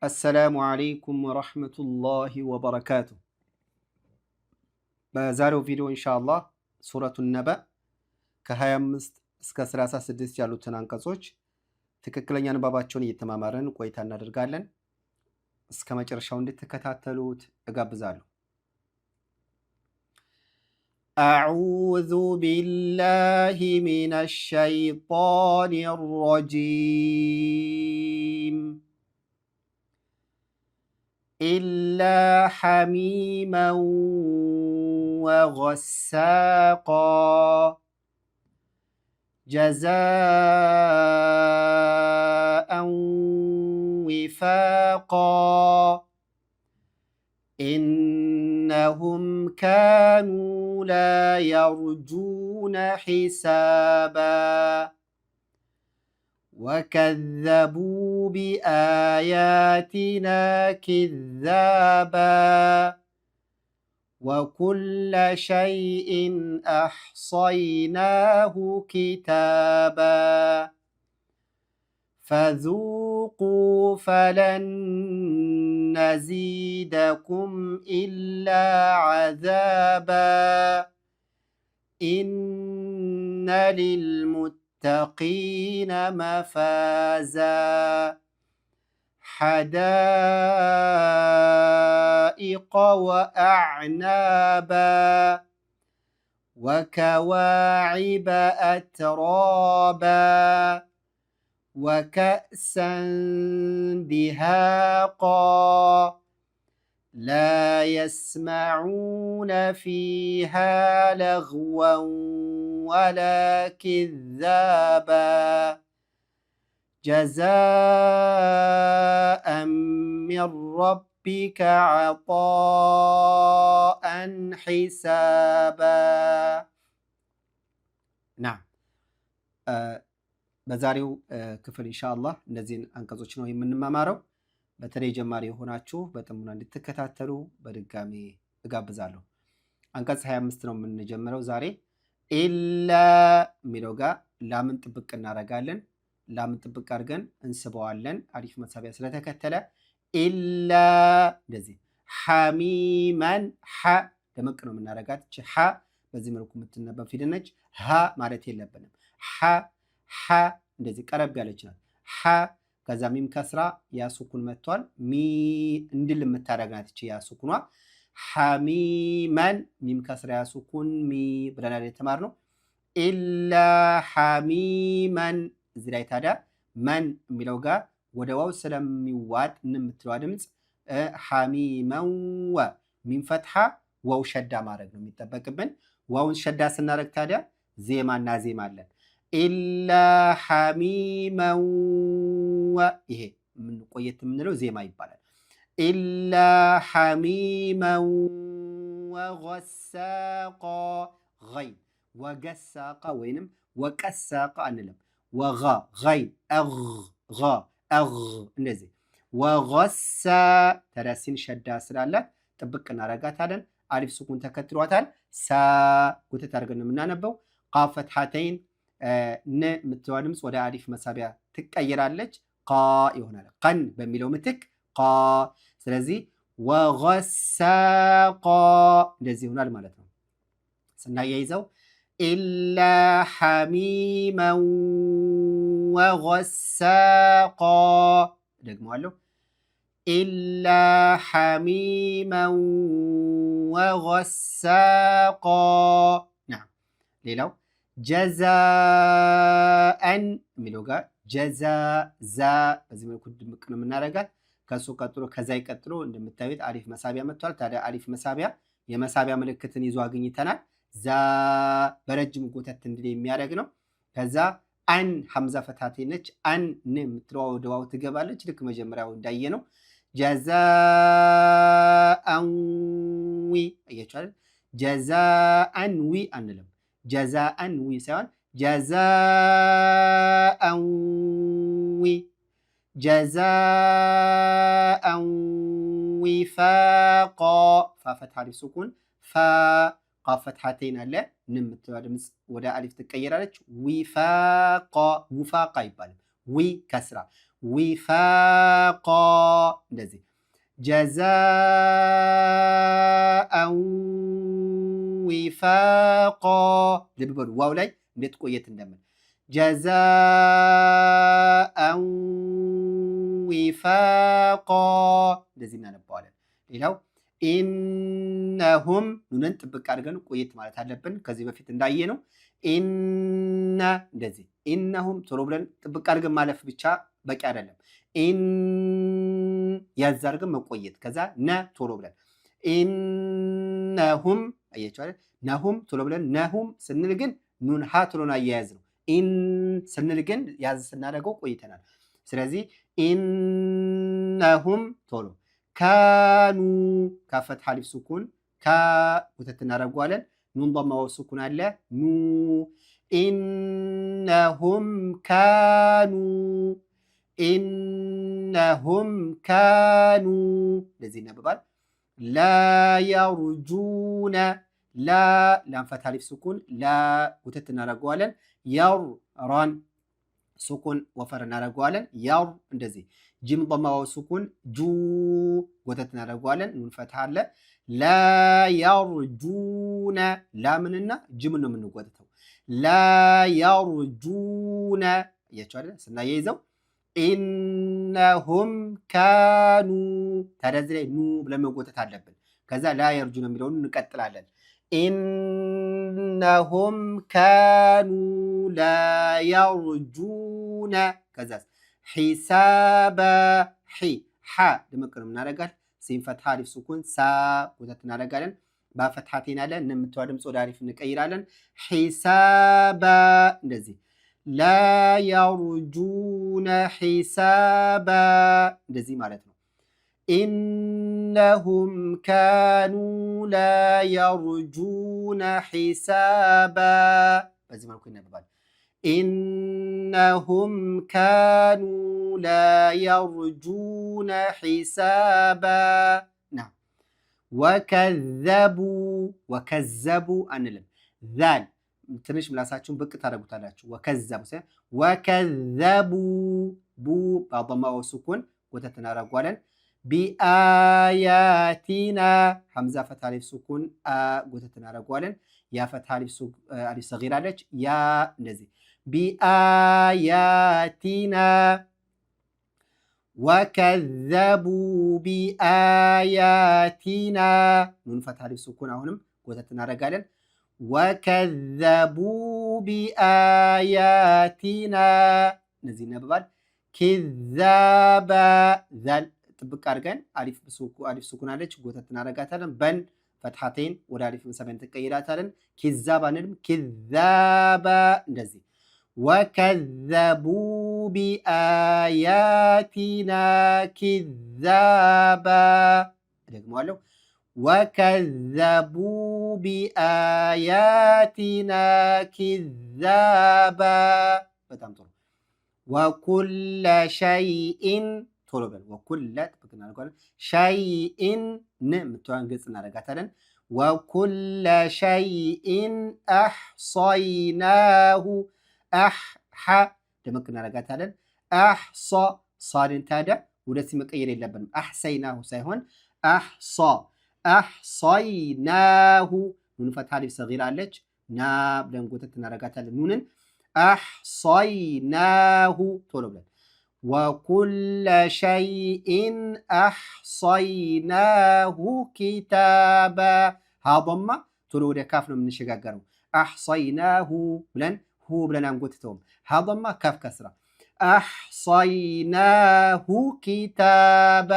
السلام عليكم ورحمة الله وبركاته. በዛሬው ቪዲዮ ኢንሻአላህ ሱረቱን ነበ ከ25 እስከ 36 ያሉትን አንቀጾች ትክክለኛ ንባባቸውን እየተማማረን ቆይታ እናደርጋለን። እስከ መጨረሻው እንድትከታተሉት እጋብዛለሁ። أعوذ بالله من الشيطان الرجيم إلا حميما وغساقا جزاء وفاقا إنهم كانوا لا يرجون حسابا وكذبوا بآياتنا كذابا وكل شيء أحصيناه كتابا فذوقوا فلن نزيدكم إلا عذابا إن للمتقين مفازا حدائق وأعنابا وكواعب أترابا وكأسا دهاقا لا يسمعون فيها لغوا ولا كذابا جزاء من ربك عطاء حسابا. نعم በዛሬው ክፍል ኢንሻአላህ እነዚህን አንቀጾች ነው የምንማማረው። በተለይ ጀማሪ የሆናችሁ በጥሞና እንድትከታተሉ በድጋሚ እጋብዛለሁ። አንቀጽ 25 ነው የምንጀምረው ዛሬ። ኢላ የሚለው ጋር ላምን ጥብቅ እናደርጋለን። ላምን ጥብቅ አድርገን እንስበዋለን አሪፍ መሳቢያ ስለተከተለ ኢላ እንደዚህ። ሐሚማን ሐ ደመቅ ነው የምናደርጋት። እቺ ሐ በዚህ መልኩ የምትነበብ ፊደል ነች። ሀ ማለት የለብንም። ሐ ሐ እንደዚህ ቀረብ ያለች ናት። ሐ ከዛ ሚም ከስራ ያ ሱኩን መጥቷል። ሚ እንድል የምታደርጋት እቺ ያ ሱኩኗ ሐሚማን ሚም ከስራ ያ ሱኩን ሚ ብለናል የተማርነው። ኢላ ሐሚማን እዚህ ላይ ታዲያ መን የሚለው ጋር ወደ ዋው ስለሚዋጥ የምትለዋ ድምፅ ሐሚመን ወ ሚም ፈትሐ ዋው ሸዳ ማድረግ ነው የሚጠበቅብን። ዋውን ሸዳ ስናደርግ ታዲያ ዜማና ዜማ አለን። ኢላ ሐሚመን ወ ይሄ ቆየት የምንለው ዜማ ይባላል። ኢላ ሐሚመን ወገሳቃ ገይን ወገሳቃ ወይንም ወቀሳቃ አንልም። ወጋ ገይን አግ እንደዚህ ወገሳ ተዳሲን ሸዳ ስላላት ጥብቅ እናረጋታለን። አሊፍ ሱኩን ተከትሏታል። ሳ ጉተት አድርገን የምናነበው ቃፍ ፈትሐተይን ነ የምትለዋ ድምፅ ወደ አሊፍ መሳቢያ ትቀየራለች። ቃ ይሆናል። ቀን በሚለው ምትክ ቃ። ስለዚህ ወገሳቃ እንደዚህ ይሆናል ማለት ነው። ስናያይዘው ኢላ ሐሚመን ወገሳቃ ደግመዋለሁ። ኢላ ሐሚመን ወገሳቃ። ሌላው ጀዛአን የሚለው ጋር ጀዛ ዛ በዚህ መልኩ ድምቅ ነው የምናደርጋት። ከሱ ቀጥሎ ከዛ ይቀጥሎ እንደምታዩት አሊፍ መሳቢያ መጥቷል። ታዲያ አሊፍ መሳቢያ የመሳቢያ ምልክትን ይዞ አግኝተናል። ዛ በረጅም ጎተት እንድል የሚያደርግ ነው። ከዛ አን ሐምዛ ፈታቴ ነች። አን ን የምትለዋ ወደ ዋው ትገባለች። ልክ መጀመሪያው እንዳየ ነው። ጀዛአን ዊ አያችኋል። ጀዛአን ዊ አንልም። ጀዛአን ዊ ሳይሆን ጀዛአን ዊ ጀዛአን ዊፋቃ ፋ ፈትሐ አሊፍ ሱኩን ፋ ቃፍ ፈትሐተይን አለ ን የምትለዋ ድምፅ ወደ አሊፍ ትቀየራለች። ዊፋቃ ውፋቃ ይባላል። ዊ ከስራ ዊፋቃ እንደዚህ ጀዛአን ዊፋቃ ልብ በሉ ዋው ላይ እንዴት ቆየት እንደምን ጀዛአን ዊፋቃ እንደዚህ እናነባዋለን። ሌላው ኢነሁም ኑንን ጥብቅ አድርገን ቆየት ማለት አለብን። ከዚህ በፊት እንዳየ ነው። ኢነ እንደዚህ ኢነሁም ቶሎ ብለን ጥብቅ አድርገን ማለፍ ብቻ በቂ አይደለም። ያዝ አድርገን መቆየት ከዛ ነ ቶሎ ብለን ኢነሁም አያችሁ አይደል? ነሁም ቶሎ ብለን ነሁም ስንል ግን ኑን ሀ ቶሎን አያያዝ ነው። ኢን ስንል ግን ያዝ ስናደርገው ቆይተናል። ስለዚህ ኢነሁም ቶሎ ካኑ ካፈት ሐሊፍ ሱኩን ከውተት እናደርገዋለን። ኑን ضمه ሱኩን አለ ኑ ኢነሁም ካኑ እንደዚህ ይነበባል። ላ የርጁነ ላንፈት ሐሊፍ ሱኩን ውተት እናደርገዋለን። የር ራን ሱኩን ወፈር እናደርገዋለን። የር እንደዚህ ጂም ضمه ሱኩን ጁ ወተት እናደርገዋለን። ኑን ፈትሐ አለ። ላ የርጁነ ላምንና ጅምን ነው የምንጎተተው። ላ የርጁነ እያቸው አይደል ስናያይዘው ኢነሁም ካኑ ታዲያ እዚህ ላይ ኑ ብለን መጎተት አለብን። ከዛ ላ የርጁነ የሚለውን እንቀጥላለን። ኢነሁም ካኑ ላ የርጁነ ከዛ ሒሳባ ሐ ድምቅ ነው እናደርጋለን። ሲን ፈትሐ አሊፍ ሱኩን ሳ ወተት እናደርጋለን። ባፈትሐቴን አለ እንደምትዋ ድምፅ ወደ አሊፍ እንቀይራለን። ሒሳባ እንደዚህ ላ የርጁነ ሒሳባ እንደዚህ ማለት ነው። ኢነሁም ካኑ ላ የርጁነ ሒሳባ በዚህ መልኩ ይነበባል። ኢነሁም ካኑ ላ የርጁነ ሒሳባ ና ወከዘቡ አንልም። ዛል ትንሽ ምላሳችሁን ብቅ ታደርጉታላችሁ። ወከዘቡ ቡ በضمه ሱኩን ወተት እናደርገዋለን። ቢአያቲና ሐምዛ ፈትሐ አሊፍ ሱኩን ወተት እናደርገዋለን። ያ ፈትሐ አሊፍ ሰጊራ አለች ያ እንደዚህ ቢአያቲና ወከዘቡ ቢአያቲና ኑን ፈትሐ አሊፍ ሱኩን አሁንም ወተት እናደርጋለን። ወከዘቡ ቢአያቲና እነዚህ ይነበባል። ኪዛባ ዛል ጥብቅ አድርገን አሊፍ ሱኩን አለች ጎተት እናደርጋታለን። በን ፈትሐቴን ወደ አሊፍ ሰበን ትቀይራታለን። ኪዛባ አንልም። ኪዛባ እንደዚህ ወከዘቡ ቢአያቲና ኪዛባ ደግሞዋለሁ። ወከዘቡ ቢአያቲና ኪዛባ በጣም ጥሩ። ወኩለ ሸይኢን ቶሎ በል ወኩለ ጥብቅ እናደርጋለን። ሸይኢን የምትዋን ግልጽ እናደርጋታለን። ወኩለ ሸይኢን አሕሰይናሁ ሐ ደመቅ እናደርጋታለን። አሕሷ ሷድን ታዲያ ወደዚህ መቀየር የለብንም። አሕሰይናሁ ሳይሆን አሕሷ አሕሰይናሁ ኑን ፈትሐ አሊፍ ሰጊራ አለች ና ብለን ጎተት እናደርጋታለን። ኑንን አሕሰይናሁ ቶሎ ብለን ወኩለ ሸይኢን አሕሰይናሁ ኪታባ ሀ ضማ ቶሎ ወደ ካፍ ነው የምንሸጋገረው። አሕሰይናሁ ብለን ሁ ብለን አንጎትተውም። ሀ ضማ ካፍ ከስራ አሕሰይናሁ ኪታባ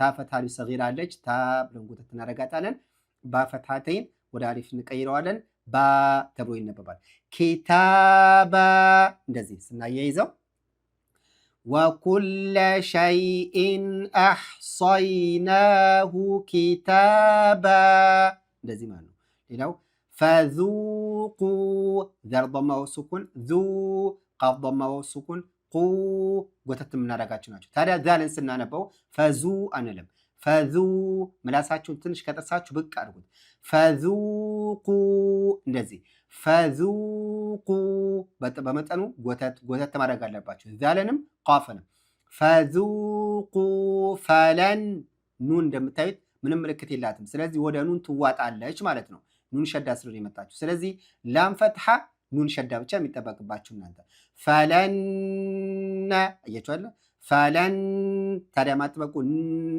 ታ ፈትሐ አሊፍ ሰጊራ አለች ታ ብለን ጎተት እናደርጋታለን። ባፈትሐተይን ወደ አሊፍ እንቀይረዋለን። ባ ተብሎ ይነበባል። ኪታባ እንደዚህ ስናያይዘው ወኩለ ሸይኢን አሕሰይናሁ ኪታባ እንደዚህ ማለት ነው። ሌላው ፈዙቁ ዘር ضمه ሱኩን ዙ ቃፍ ضمه ሱኩን ቁ ጎተት የምናደርጋቸው ናቸው። ታዲያ ዛልን ስናነበው ፈዙ አንልም። ፈዙ ምላሳችሁን ትንሽ ከጥርሳችሁ ብቅ አድርጉት። ፈዙቁ እንደዚህ ፈዙቁ በመጠኑ ጎተት ማድረግ አለባቸው። ዛልንም ቃፍንም ፈዙቁ ፈለን ኑን እንደምታዩት ምንም ምልክት የላትም። ስለዚህ ወደ ኑን ትዋጣለች ማለት ነው። ኑን ሸዳ ስለሆነ የመጣችሁ። ስለዚህ ላም ፈትሐ ኑን ሸዳ ብቻ የሚጠበቅባችሁ እናንተ። ፈለነ አያችኋለ። ፈለን ታዲያ ማጥበቁ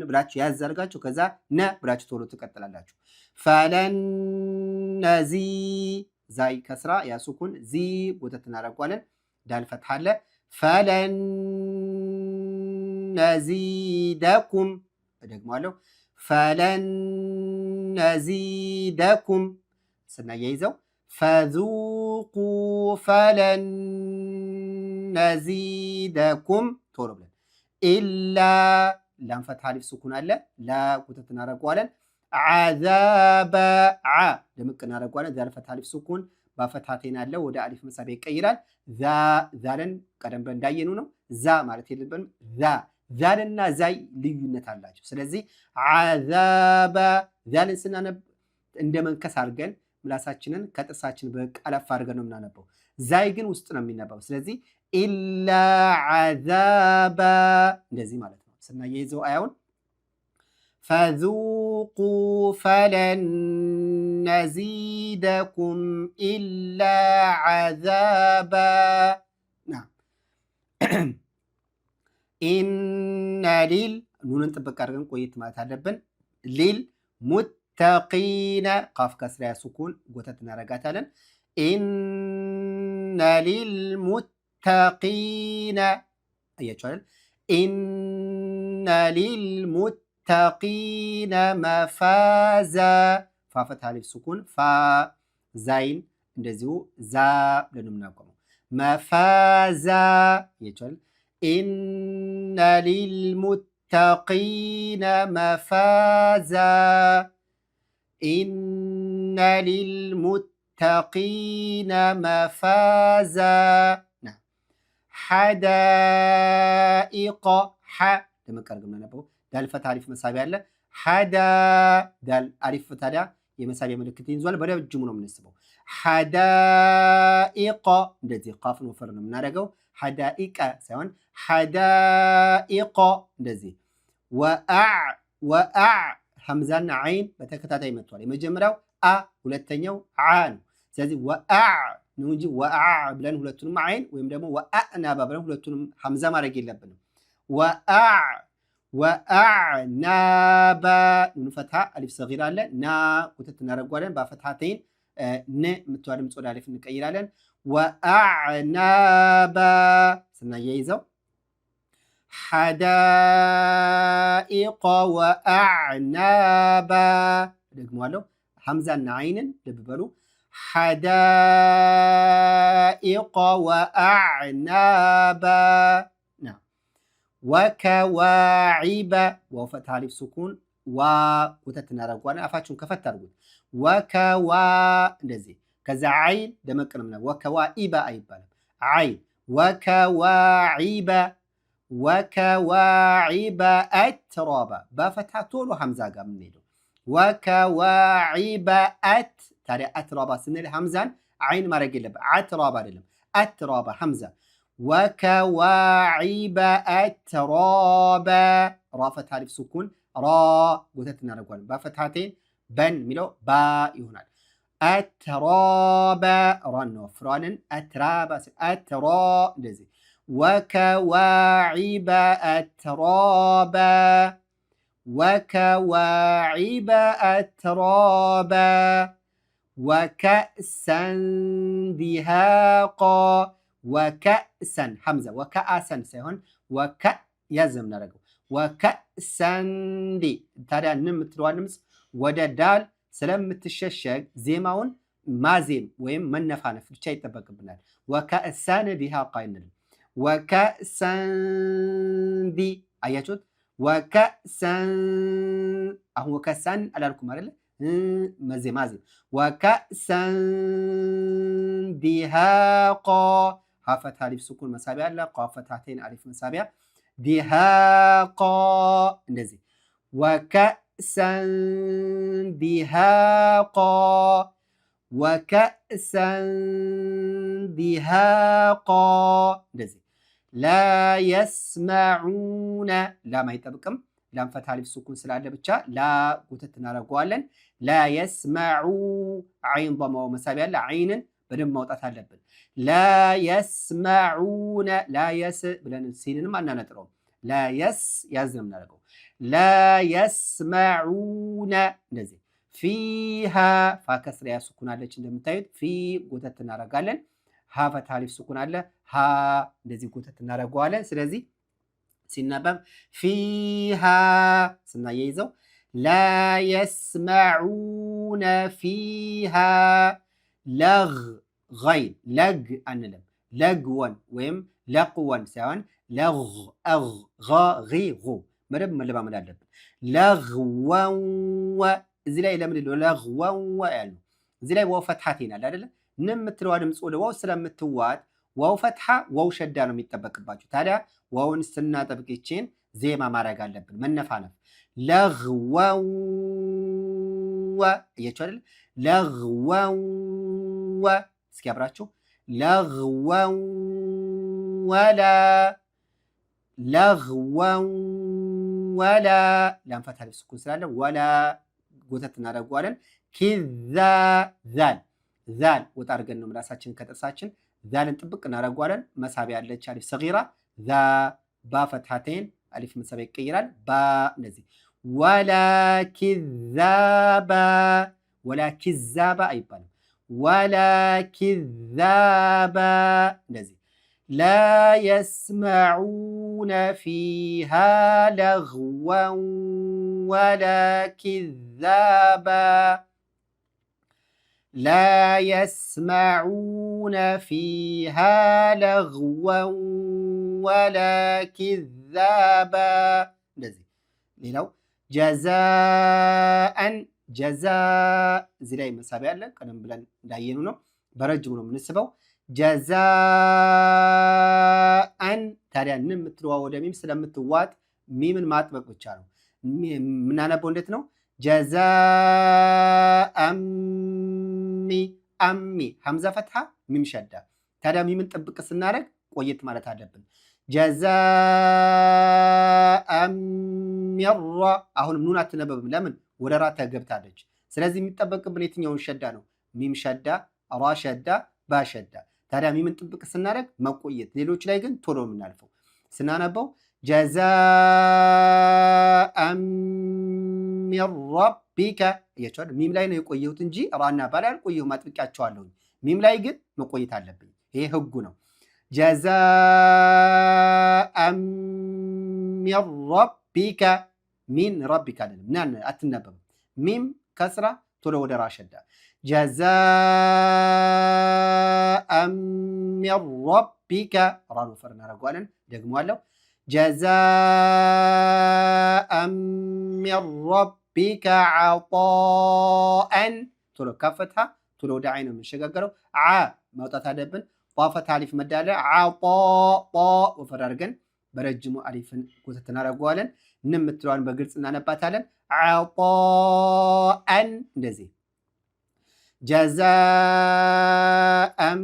ብላችሁ ያዘርጋችሁ ከዛ ነ ብላችሁ ቶሎ ትቀጥላላችሁ። ፈለነዚ ዛይ ከስራ ያሱኩን ዚ ጎተት እናደርጓለን። ዳል ፈትሐ አለ። ፈለነዚደኩም እደግማለሁ። ፈለነዚደኩም ስናያይዘው ፈዙቁ ፈለነዚደኩም ቶሎ ብለን ኢላ ላም ፈትሐ አሊፍ ሱኩን አለ። ላ ጎተት እናደርጓለን። ዓዛበ ዓ ደምቅ እናደርጓለን። ዛል ፈትሐ አሊፍ ሱኩን በፈትሐቴን አለ ወደ አሊፍ መሳቢያ ይቀይራል። ዛለን ቀደም ብለን እንዳየኑ ነው። ዛ ማለት የለብንም። ዛልና ዛይ ልዩነት አላቸው። ስለዚህ ዓዛበ ዛልን ስናነብ እንደ መንከስ አድርገን ምላሳችንን ከጥርሳችን በቀለፍ አድርገን ነው የምናነበው። ዛይ ግን ውስጥ ነው የሚነበው። ስለዚህ ኢላ ዓዛበ እንደዚህ ማለት ነው። ስናያይዘው አያውን ፈዙቁ ፈለን ነዚደኩም ኢላ ዓዛባ ኢነ ሊል ኑንን ጥብቅ አድርገን ቆየት ማለት አለብን። ሊል ሙተቂነ ቃፍ ከስሪያ ሱኩን ጎተት እናረጋታለን። ኢነ ሊል ሙተቂነ አያችኋል። ኢነ ሊል ሙተቂነ መፋዛ ፋፈት አሊፍ ሱኩን ፋ ዛይን እንደዚሁ ዛ ብለን የምናቆመው መፋዛ አያችኋል። ኢነ ሊልሙተቂነ መፋዛ ኢነ ሊልሙተቂነ መፋዛ ሐዳኢቀ ሐ ለመቀርግ የምናነበው ዳል ፈታ አሊፍ መሳቢያ አለ። ሐዳ ዳል አሊፍ ታዲያ የመሳቢያ ምልክት ይዟል። በረጅሙ ነው የምንስበው። ሐዳኢቀ እንደዚህ ቃፍን ወፈር ነው የምናደርገው። ሐዳኢቀ ሳይሆን ሐዳኢቀ እንደዚህ። ወአዕ ሐምዛና ዓይን በተከታታይ መጥቷል። የመጀመሪያው አ ሁለተኛው ዓ ነው። ስለዚህ ወአዕ ነው እንጂ ወአዕ ብለን ሁለቱንም ዓይን ወይም ደግሞ ወአዕናባ ብለን ሁለቱንም ሐምዛ ማድረግ የለብንም። ወአዕናባ ኑን ፈትሐ አሊፍ ሰጊራ አለ። ና ቁጥት እናደርጓለን። በፈትሐተይን ን የምትዋል ድምፅ ወደ አሊፍ እንቀይራለን። ወአዕናባ ስናያይዘው ሐዳኢቀ ወአዕናባ ደግሞዋለሁ። ሐምዛና ዓይንን ልብ በሉ። ሐዳኢቀ ወአዕናባ ወከዋዒበ ዋው ፈትሐ አሊፍ ሱኩን ዋ ወተት እናደርጓለን። አፋችሁን ከፈት አድርጉት። ወከዋ እንደዚህ። ከዛ ዓይን ደመቅ ነው ምናምን ወከዋኢበ አይባልም። ዓይን ወከዋዒበ ወከዋዒበ አትራባ በፈትሐ ቶሎ ሐምዛ ጋር የምንሄደው ወከዋዒበ አት ታዲያ አትራባ ስንል ሐምዛን ዓይን ማድረግ የለብን። አትራባ አይደለም አትራባ ሐምዛ ወከዋዒበ አትራባ ራ ፈትሐ አሊፍ ሱኩን ራ ጎተት እናደርጓለን። በፈትሐቴን በን የሚለው ባ ይሆናል። አትራባ ራ እንወፍረዋለን። አትራባ አትራ እንደዚህ ወከዋዒበ አትራባ ወከዋዒበ አትራባ ወከእሰን ዲሃቃ ወከእሰን ሐምዛ ወከአሰን ሳይሆን ወከ ያዘም እናደርገው ወከእሰን ዲ ታዲያ ን የምትለዋ ድምፅ ወደ ዳል ስለምትሸሸግ ዜማውን ማዜም ወይም መነፋነፍ ብቻ ይጠበቅብናል። ወከእሰን ዲሃቃ አይንልም። ወከእሰን ዲ አያችሁት? ወከእሰን አሁን ወከእሰን አላልኩም አይደለ? ማዜም ወከእሰን ዲሃቃ ሀፈት አሊፍ ሱኩን መሳቢያ አለ። ቋፈታቴን አሊፍ መሳቢያ ዲሃቃ እንደዚህ ወከእሰን ዲሃቃ ወከእሰን ዲሃቃ እንደዚህ لا يسمعون لا ما يطبقም ላም ፈትሐ አሊፍ ሱኩን ስላለ ብቻ ላ ጉተት እናደርገዋለን። ላ የስመዑ ዓይን ضمው መሳቢያ አለ። ዓይንን በደንብ ማውጣት አለብን። ላ የስመዑነ ላ የስ ብለን ሲንንም አናነጥረውም። ላ የስ ያዝ ነው የምናደርገው። ላ የስመዑነ እንደዚህ። ፊሃ ፋ ከስራ ያ ሱኩን አለች እንደምታዩት። ፊ ጉተት እናደርጋለን። ሀ ፈትሐ አሊፍ ሱኩን አለ። ሀ እንደዚህ ጉተት እናደርገዋለን። ስለዚህ ሲነበብ ፊሃ ስናያይዘው ላ የስመዑነ ፊሃ ለግይን ለግ አንልም። ለግወን ወይም ለቅወን ሳይሆን ለግ መደብ መለማመድ አለብን። ለግወወ እዚህ ላይ ለምን ለግወወ ያሉ እዚህ ላይ ዋው ፈትሐት ይናል አይደለ? ንም የምትለዋ ድምፅ ወደ ዋው ስለምትዋጥ ዋው ፈትሐ ዋው ሸዳ ነው የሚጠበቅባችሁ። ታዲያ ዋውን ስናጠብቅ ይችን ዜማ ማድረግ አለብን፣ መነፋነፍ። ለግወወ እያችሁ አይደል? ለግወወ እስኪ አብራችሁ ለግወወላ ለግወወላ ላም ፈትሐ አሊፍ ሱኩን ስላለ ወላ ጎተት እናደርገዋለን። ኪዛ ዛል ዛል ወጣ አድርገን ነው ምላሳችንን ከጥርሳችን ዛልን ጥብቅ እናደርገዋለን። መሳቢያ ያለች አሊፍ ሰጊራ ዛ ባ ፈትሐቴን አሊፍ መሳቢያ ይቀይራል። ባ እንደዚህ ወላ ኪዛባ ወላ ኪዛባ አይባልም። ወላ ኪዛባ እንደዚህ ላ የስመዑነ ፊሃ ለግወን ወላ ኪዛባ لا يسمعون فيها لغوا ولا كذابا እንደዚህ። ሌላው ጀዛአን ጀዛ እዚህ ላይ መሳቢያ አለ። ቀደም ብለን እንዳየኑ ነው፣ በረጅሙ ነው የምንስበው። ጀዛአን ታዲያ ን የምትለዋ ወደ ሚም ስለምትዋጥ ሚምን ማጥበቅ ብቻ ነው የምናነበው። እንዴት ነው? ጀዛአን አሚ ሐምዛ ፈትሐ ሚም ሸዳ። ታዲያ ሚምን ጥብቅ ስናደርግ ቆየት ማለት አለብን። ጀዛአን ሚራ አሁንም ኑን አትነበብም። ለምን? ወደ ራ ተገብታለች። ስለዚህ የሚጠበቅብን የትኛውን ሸዳ ነው? ሚም ሸዳ፣ ራ ሸዳ፣ ባ ሸዳ። ታዲያ ሚምን ጥብቅ ስናደርግ መቆየት፣ ሌሎች ላይ ግን ቶሎ የምናልፈው። ስናነበው ጀዛአን ሚን ረቢከ እያቸዋለሁ። ሚም ላይ ነው የቆየሁት እንጂ ራና ባላ አልቆየሁም፣ አጥብቂያቸዋለሁ። ሚም ላይ ግን መቆየት አለብኝ። ይሄ ህጉ ነው። ጀዛአን ሚን ረቢከ ሚን ረቢከ አይደለም፣ ናን አትነበብም። ሚም ከስራ ቶሎ ወደ ራ ሸዳ። ጀዛአን ሚን ረቢከ ራን ወፈር እናደርገዋለን። ደግሞአለሁ። ጀዛአን ሚን ረቢከ ዐጣአን ቶሎ ከፈትሐ ቶሎ ወደ ዓይን ነው የምንሸጋገረው። ዓ ማውጣት አለብን። ጧ ፈትሐ አሊፍ መዳለ ዐጣ ጧ ወፈር አድርገን በረጅሙ አሊፍን ጎተት እናደርገዋለን። ን የምትለዋን በግልጽ እናነባታለን። ዐጣአን እንደዚህ። ጀዛአን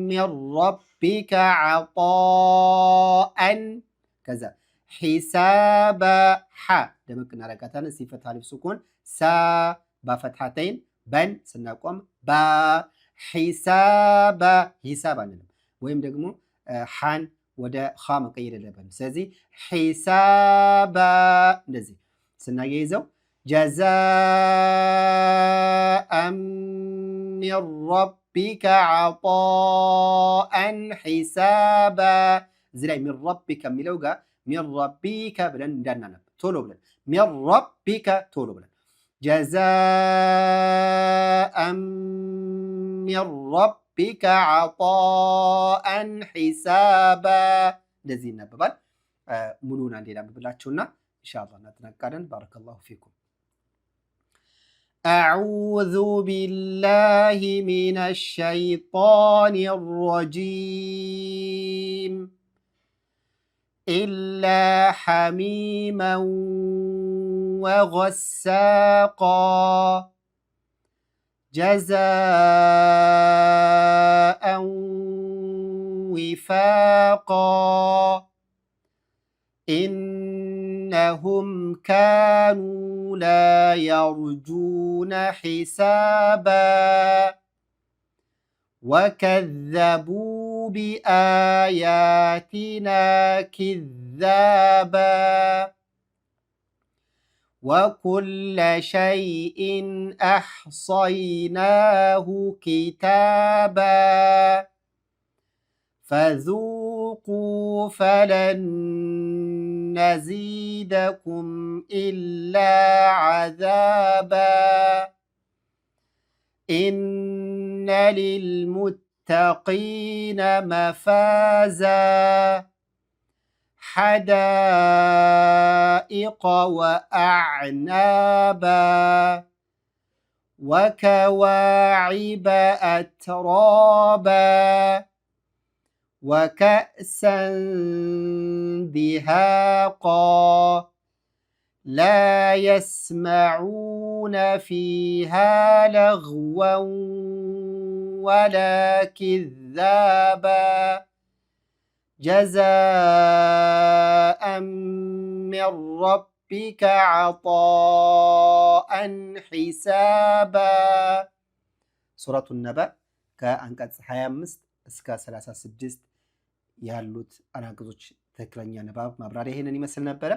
ሚን ረቢከ ዐጣአን ከዛ ሒሳባ ሐ ደመቅ እናደርጋታለን። ሲ ፈትሐ አሊፍ ሱኩን ሳ ባፈትሐተይን በን ስናቆም ባ ሒሳባ ሂሳብ አንልም፣ ወይም ደግሞ ሓን ወደ ኻ መቀየር የለብንም። ስለዚህ ሒሳባ እንደዚህ ስናያይዘው ጀዛአን ሚን ረቢከ ዐጣአን ሒሳባ እዚህ ላይ ሚን ረቢከ የሚለው ጋር ሚን ረቢከ ብለን እንዳናነብ ቶሎ ብለን ሚን ረቢከ ቶሎ ብለን ጀዛአን ሚን ረቢከ ዐጣአን ሒሳባ እንደዚህ ይነበባል። ሙሉውን አንዴ ላንብብላችሁና ኢንሻአላህ እናጠናቅቃለን። ባረከላሁ ፊኩም። አዑዙ ቢላሂ ሚነ ሸይጣኒ ረጂም ኢላ ሐሚመን ወገሳቃ ጀዛአን وفاقا إنهم كانوا لا يرجون حسابا وكذبوا بآياتنا كذابا وكل شيء أحصيناه كتابا فذوقوا فلن نزيدكم إلا عذابا إن للمتقين مفازا حدائق وأعنابا وكواعب أترابا وكأسا دهاقا لا يسمعون فيها لغوا ولا كذابا جزاء من ربك عطاء حسابا ሱረቱ ነበእ ከአንቀጽ 25 እስከ 36 ያሉት አንቀጾች ትክክለኛ ንባብ ማብራሪያ ይሄንን ይመስል ነበረ።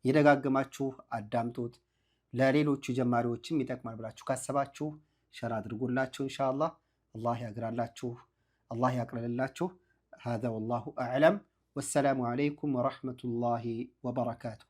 የደጋግማችሁ አዳምጡት። ለሌሎቹ ጀማሪዎችም ይጠቅማል ብላችሁ ካሰባችሁ ሸር አድርጉላችሁ። ኢንሻአላህ አላህ ያግራላችሁ፣ አላህ ያቅልላችሁ። هذا والله أعلم والسلام عليكم ورحمة الله وبركاته.